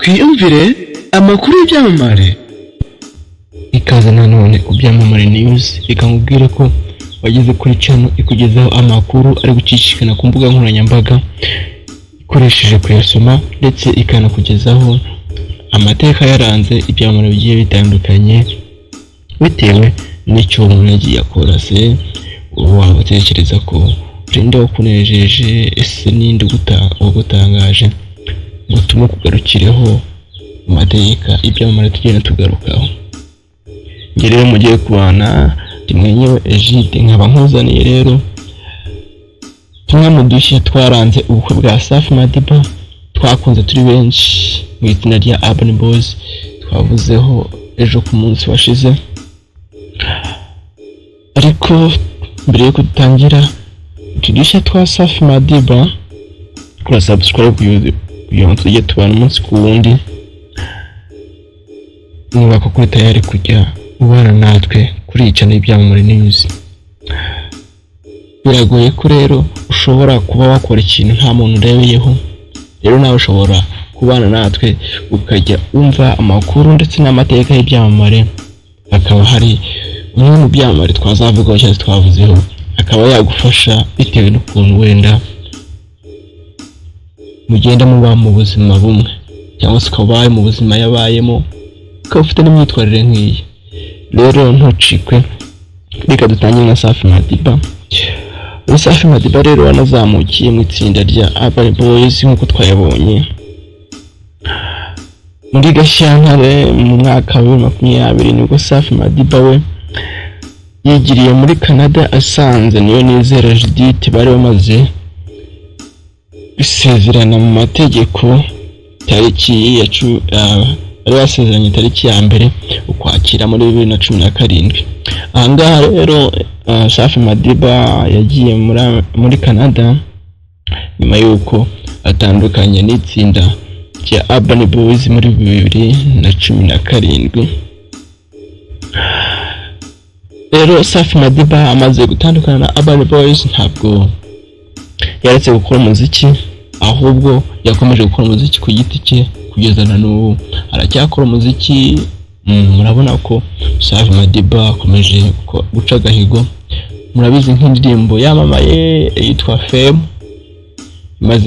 twiyumvire amakuru y'ibyamamare. Ikaze nanone ku Byamamare News, reka nkubwire ko wageze kuri channel ikugezaho amakuru ari gucicikana ku mbuga nkoranyambaga ikoresheje kuyasoma ndetse ikanakugezaho amateka yaranze ibyamamare bigiye bitandukanye bitewe n'icyo umuntu yagiye akora. Se waba utekereza ko urinde wakunejeje, ese ninde ugutangaje ngo tumukugarukireho amateka ibyamamare tugenda tugarukaho. Nge rero mugiye kubana rimwenyewe Egide, nkaba nkuzaniye rero tumwe mu dushya twaranze ubukwe bwa Safi Madiba twakunze turi benshi mu itsinda rya Urban Boys, twavuzeho ejo ku munsi washize. Ariko mbere yo gutangira udushya twa Safi Madiba, kora subscribe kugira ngo tujye tubana umunsi ku wundi, niba koko tayari kujya ubana natwe kuri iyi channel y'Ibyamamare News. Biragoye ko rero ushobora kuba wakora ikintu nta muntu urebeyeho, rero nawe ushobora kubana natwe ukajya umva amakuru ndetse n'amateka y'ibyamamare. Akaba hari umwe mu byamamare twazavugaho cyangwa twavuzeho, akaba yagufasha bitewe n'ukuntu wenda mugenda muba mu buzima bumwe, cyangwa se ukaba mu buzima yabayemo ukaba ufite n'imyitwarire nk'iyi. Rero ntucikwe, reka dutangire na Safi Madiba. Safi Madiba rero wanazamukiye mu itsinda rya Urban Boys nk'uko twayabonye muri Gashyantare mu mwaka wa 2020, nibwo Safi Madiba we yigiriye muri Canada asanze Niyonizera Judith bari bamaze gusezerana mu mategeko tariki ya bari basezeranye tariki ya mbere ukwakira muri 2017. Ahangaha rero Safi Madiba yagiye muri Canada nyuma y'uko atandukanye n'itsinda rya Urban Boys muri 2017. Rero Safi Madiba amaze gutandukana na Urban Boys ntabwo yaretse gukora umuziki, ahubwo yakomeje gukora umuziki ku giti cye kugeza na n'ubu aracyakora umuziki. Murabona ko Safi Madiba akomeje guca agahigo. Murabizi nk'indirimbo yamamaye yitwa Fame, imaze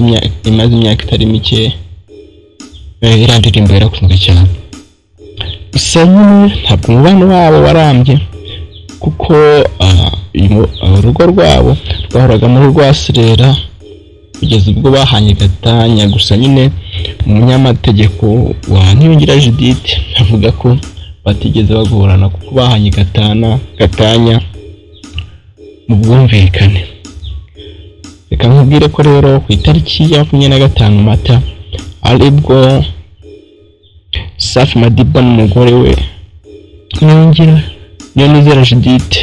imyaka itari mike, iriya ndirimbo yarakunzwe cyane. Gusa nyine ntabwo umubano wabo warambye, kuko urugo rwabo rwahoraga muri rwasirera kugeza ubwo bahanye gatanya. Gusa nyine umunyamategeko wa Niyongira Judith avuga ko batigeze bagorana kuko bahanye gatanya mu bwumvikane. Reka nkubwire ko rero ku itariki ya 25 Mata aribwo Safi Madiba n'umugore we Niyonizera Judith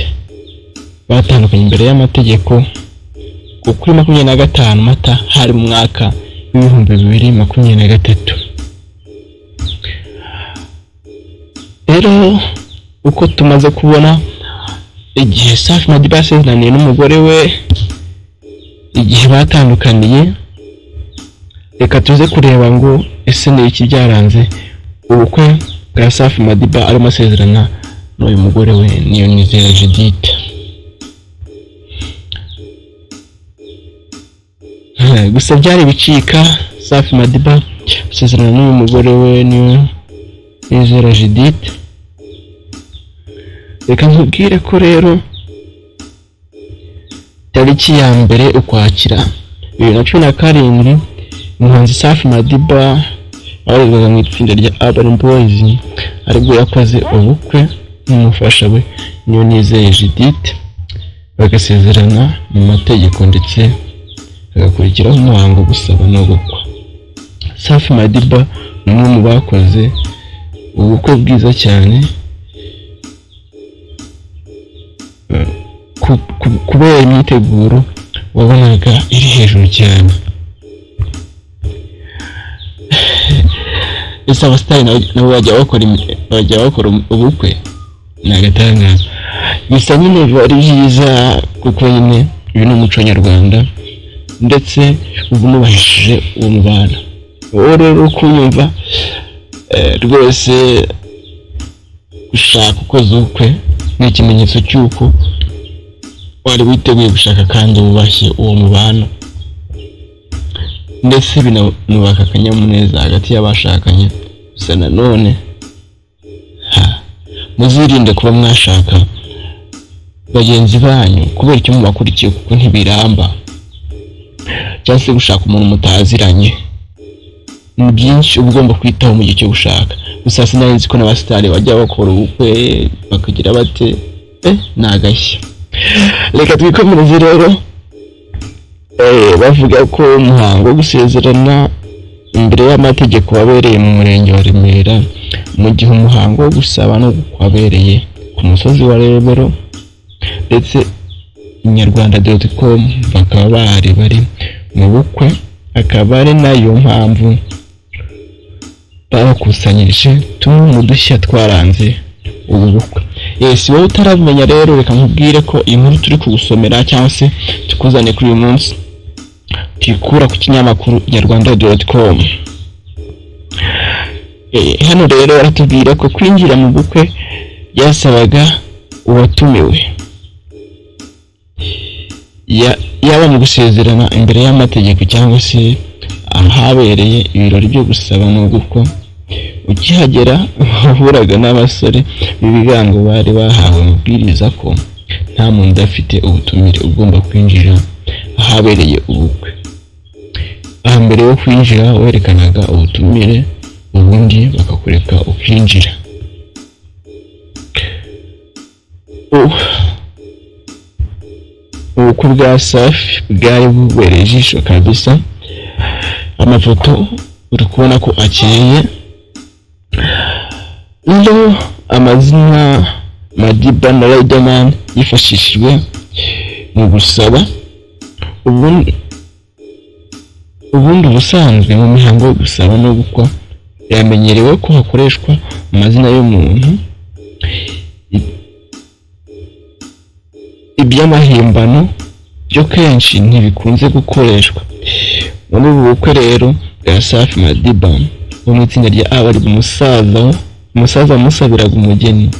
batandukanye imbere y'amategeko kuri 25 Mata hari mu mwaka wa 2023. Rero uko tumaze kubona igihe Safi Madiba yasezeraniye n'umugore we, igihe batandukaniye, reka tuze kureba ngo ese ni iki byaranze ubukwe bwa Safi Madiba arimo asezerana n'uyu mugore we Niyonizera Judith. Gusa byari bicika Safi Madiba asezerana n'uyu mugore we Niyonizera Judith. Reka nkubwire ko rero tariki ya mbere ukwakira 2017 umuhanzi Safi Madiba waregaga mu itsinda rya Urban Boys aribwo yakoze ubukwe n'umufasha we Niyonizera Judith, bagasezerana mu mategeko ndetse hagakurikiraho umuhango gusaba no gukwa. Safi Madiba ni umwe mu bakoze ubukwe bwiza cyane kubera imyiteguro wabonaga iri hejuru cyane. Ese abasitari nabo bajya bakora ubukwe n'agatangaza. Gusa nyine biba ari byiza kuko nyine ibi ni umuco nyarwanda ndetse ubu nubahishije uwo mubano. Wowe rero kunyumva rwose gushaka ukoze ubukwe ni ikimenyetso cy'uko wari witeguye gushaka kandi wubashye uwo mubano, ndetse binubaka akanyamuneza hagati y'abashakanye. Gusa nanone muzirinde kuba mwashaka bagenzi banyu kubera icyo mubakurikiye, kuko ntibiramba, cyangwa se gushaka umuntu mutaziranye. Ni byinshi uba ugomba kwitaho mu gihe cyo gushaka. Gusa sinari nzi ko n'abasitari bajya bakora ubukwe bakagira bate ni agashya. Reka twikomereze rero, bavuga ko umuhango wo gusezerana imbere y'amategeko wabereye mu murenge wa Remera, mu gihe umuhango wo gusaba no wabereye ku musozi wa Rebero, ndetse inyarwanda.com bakaba bari mu bukwe, akaba ari nayo mpamvu bakusanyirije tumwe mu dushya twaranze ubu bukwe. Yes, wowe utarabimenya rero, reka nkubwire ko iyi nkuru turi kugusomera cyangwa se tukuzane kuri uyu munsi tuyikura ku kinyamakuru inyarwanda.com. Hano rero baratubwira ko kwinjira mu bukwe byasabaga uwatumiwe, yaba mu gusezerana imbere y'amategeko cyangwa se ahabereye ibirori byo gusaba no gukwa. Ukihagera wahuraga n'abasore b'ibigango bari bahawe amabwiriza ko nta muntu udafite ubutumire ugomba kwinjira ahabereye ubukwe. Aha mbere yo kwinjira werekanaga ubutumire, ubundi bakakureka ukinjira. Ubukwe bwa Safi bwari bubereye ijisho kabisa. Amafoto uri kubona ko akeye, rero amazina Madiba na Riderman yifashishijwe mu gusaba. Ubundi ubusanzwe mu mihango yo gusaba no gukwa yamenyerewe ko hakoreshwa amazina y'umuntu. Iby'amahimbano byo kenshi ntibikunze gukoreshwa. Muri ubu bukwe rero bwa Safi Madiba wo mu itsinda rya Abari umusaza wamusabiraga umugeni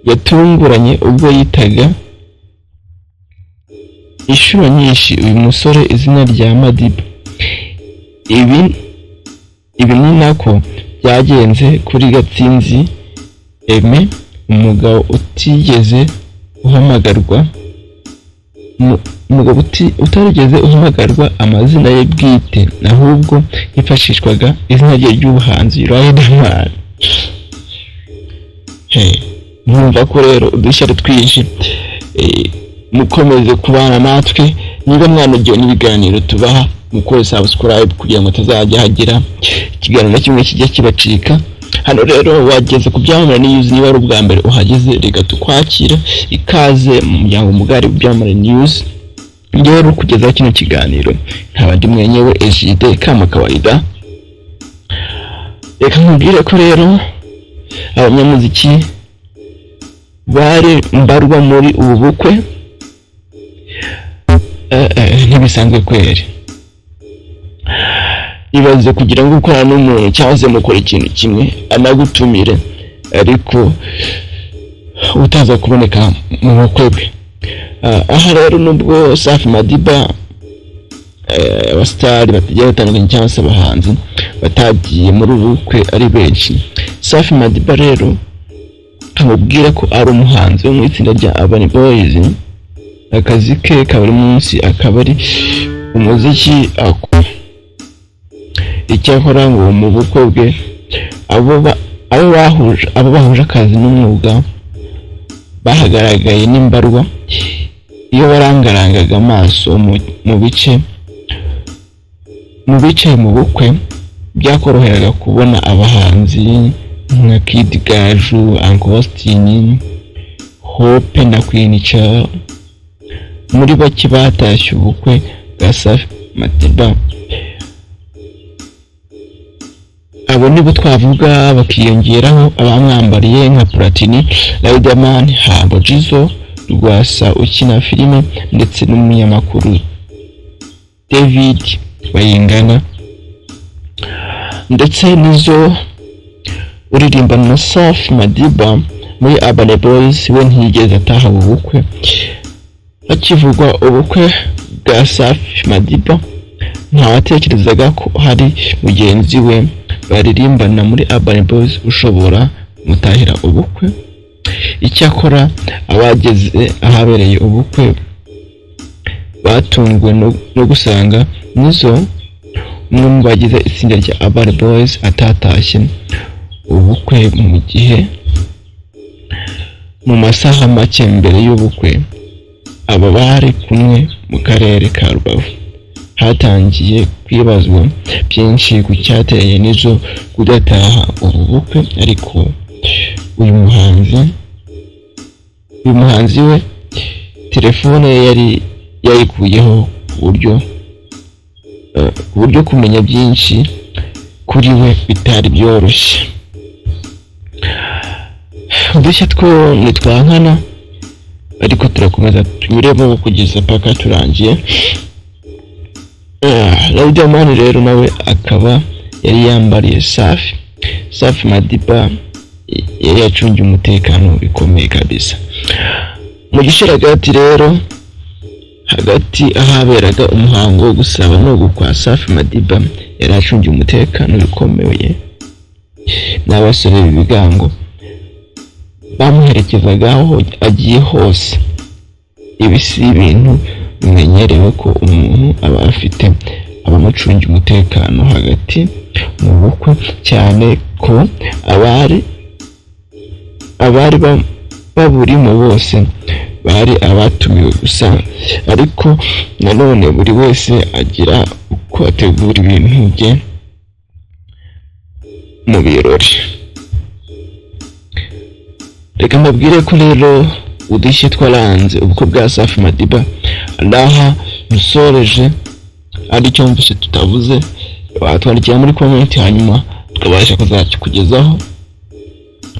yatunguranye ubwo yitaga inshuro nyinshi uyu musore izina rya Madiba. Ibi ni nako byagenze kuri Gatsinzi Aime, umugabo utigeze uhamagarwa utarigeze uhamagarwa amazina ye bwite, ahubwo hifashishwaga izina rye ry'ubuhanzi Riderman. Mwumva ko rero udushya twinshi. Mukomeze kubana natwe, niba mwanogeye n'ibiganiro tubaha mukore subscribe kugira ngo tazajya hagira ikiganiro na kimwe kijya kibacika. Hano rero wageze ku Byamamare News, niba ari ubwa mbere uhageze reka tukwakira, ikaze mu muryango mugari Byamamare News. Rero kugeza kino kiganiro nkabandi mwenyewe Ejide kama kawaida. Reka nkubwire ko rero abanyamuziki bari mbarwa muri ubu bukwe ntibisanzwe kweri. Ibaze kugira ngo ukora n'umuntu cyangwa se mukora ikintu kimwe anagutumire ariko utaza kuboneka mu bukwe bwe. Aha rero nubwo Safi Madiba abasitari bategera batandukanye cyangwa se abahanzi batagiye muri ubu bukwe ari benshi, Safi Madiba rero amubwira ko ari umuhanzi wo mu itsinda rya Urban Boys. Akazi ke ka buri munsi akaba ari umuziki. Icyakora ngo mu bukwe bwe abo bahuje akazi n'umwuga bahagaragaye n'imbarwa. Iyo barangarangaga amaso mu bice mu bukwe byakoroheraga kubona abahanzi nka Kid Gaju, Uncle Austin, Hope na Queen Cha. Muri bake batashye ubukwe bwa Safi Madiba. Abo nibo twavuga, bakiyongeraho abamwambariye nka Platini, Riderman, Humble Jizzo, Rwasa ukina filime, ndetse n'umunyamakuru David Bayingana. ndetse nizo uririmbana na Safi Madiba muri Urban Boys we ntiyigeze ataha ubukwe. Hakivugwa ubukwe bwa Safi Madiba ntawatekerezaga ko hari mugenzi we baririmbana muri Urban Boys ushobora mutahira ubukwe. Icyakora abageze ahabereye ubukwe batunguwe no gusanga nizo umwe mu bagize itsinda rya Urban Boys atatashye ubukwe mu gihe mu masaha make mbere y'ubukwe aba bari kumwe mu karere ka Rubavu. Hatangiye kwibazwa byinshi ku cyateye nizo kudataha ubu bukwe, ariko uyu muhanzi we telefone ye yari yayikuyeho ku buryo kumenya byinshi kuri we bitari byoroshye. Udushya two nitwankana, ariko turakomeza tunyuremo kugeza paka turangiye. Riderman rero nawe akaba yari yambariye Safi Madiba yari yacungiye umutekano bikomeye kabisa. Mu gisharagati rero hagati ahaberaga umuhango wo gusaba no gukwa Safi Madiba yari acungiye umutekano bikomeye n'abasore b'ibigango bamuherekezaga aho agiye hose. Ibi si ibintu bimenyerewe ko umuntu aba afite abamucungiye umutekano hagati mu bukwe, cyane ko abari baburimo bose bari abatumiwe gusa. Ariko nanone buri wese agira uko ategura ibintu bye mu birori. Reka mbabwire ko rero udushya twaranze ubukwe bwa Safi Madiba ndaha musoreje, aricyo mvise tutavuze watwandikira muri comment, hanyuma tukabasha kuzakikugezaho,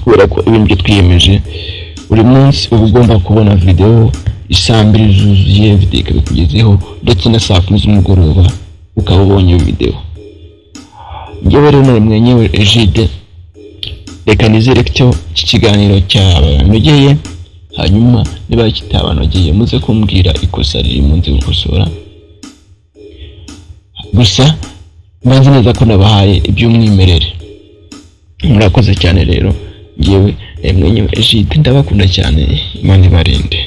kubera ko ibintu byo twiyemeje buri munsi uba ugomba kubona video isambiri zuzuye, video ikabikugezeho ndetse na saa 10 z'umugoroba ukaba ubonye video. Njyewe rero nari mwenyewe Egide, reka nizere ko iki kiganiro cyabanogeye, hanyuma niba kitabanogeye muze kumbwira ikosa riri munsi gukosora. Gusa mbanze neza ko nabahaye iby'umwimerere. Murakoze cyane rero, njyewe mwenyewe Egide ndabakunda cyane, Imana ibarinde.